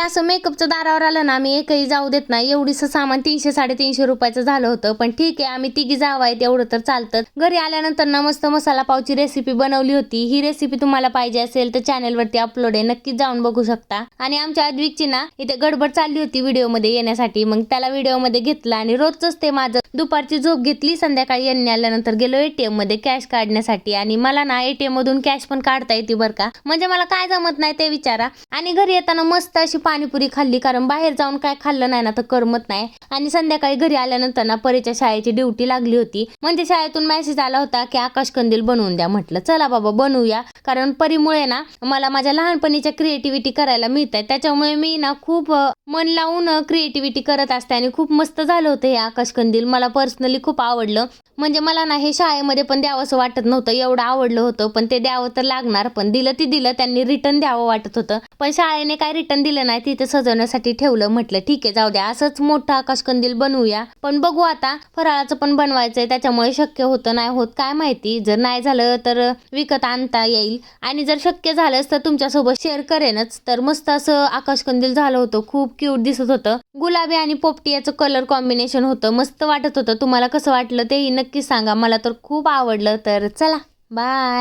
असं मेकअपचं दारावर आलं ना मी एकही जाऊ देत नाही. एवढीसं सामान 300-350 रुपयाचं झालं होतं. पण ठीक आहे, आम्ही तिघी जावं आहेत एवढं तर चालतं. घरी आल्यानंतर ना मस्त मसाला पावची रेसिपी बनवली होती. ही रेसिपी तुम्हाला पाहिजे असेल तर चॅनलवरती अपलोड आहे, नक्कीच जाऊन बघू शकता. आणि आमच्या अद्विकची ना इथे गडबड चालली होती व्हिडिओमध्ये येण्यासाठी, मग त्याला व्हिडिओमध्ये घेतलं आणि रोजच ते माझं दुपारची झोप घेतली. संध्याकाळी यांनी आल्यानंतर गेलो ATM मध्ये कॅश काढण्यासाठी. आणि मला ना ATM मधून कॅश पण काढता येते बरं का, म्हणजे मला काय जमत नाही ते विचारा. आणि घरी येताना मस्त अशी पाणीपुरी खाल्ली, कारण बाहेर जाऊन काय खाल्लं नाही ना तर करमत नाही. आणि संध्याकाळी घरी आल्यानंतर ना परीच्या शाळेची ड्युटी लागली होती. म्हणजे शाळेतून मेसेज आला होता की आकाशकंदील बनवून द्या. म्हटलं चला बाबा बनवूया, कारण परीमुळे ना मला माझ्या लहानपणीच्या क्रिएटिव्हिटी करायला मिळतात. त्याच्यामुळे मी ना खूप मन लावून क्रिएटिव्हिटी करत असते. आणि खूप मस्त झालं होतं हे आकाशकंदील, मला पर्सनली खूप आवडलं. म्हणजे मला ना हे शाळेमध्ये पण द्यावंसं वाटत नव्हतं, एवढं आवडलं होतं. पण ते द्यावं तर लागणार, पण दिलं ती दिलं. त्यांनी रिटर्न द्यावं वाटत होतं, पण शाळेने काय रिटर्न दिलं नाही, तिथे सजवण्यासाठी ठेवलं. म्हटलं ठीक आहे जाऊ द्या, असंच मोठं आकाशकंदील बनवूया. पण बघू आता, फराळाचं पण बनवायचंय, त्याच्यामुळे शक्य होतं नाही होत काय माहिती. जर नाही झालं तर विकत आणता येईल, आणि जर शक्य झालंच तर तुमच्यासोबत शेअर करेनच. तर मस्त असं आकाशकंदील झालं होतं, खूप क्यूट दिसत होतं. गुलाबी आणि पोपटी याचं कलर कॉम्बिनेशन होतं, मस्त वाटत होतं. तुम्हाला कसं वाटलं तेही नक्की सांगा, मला तर खूप आवडलं. तर चला बाय.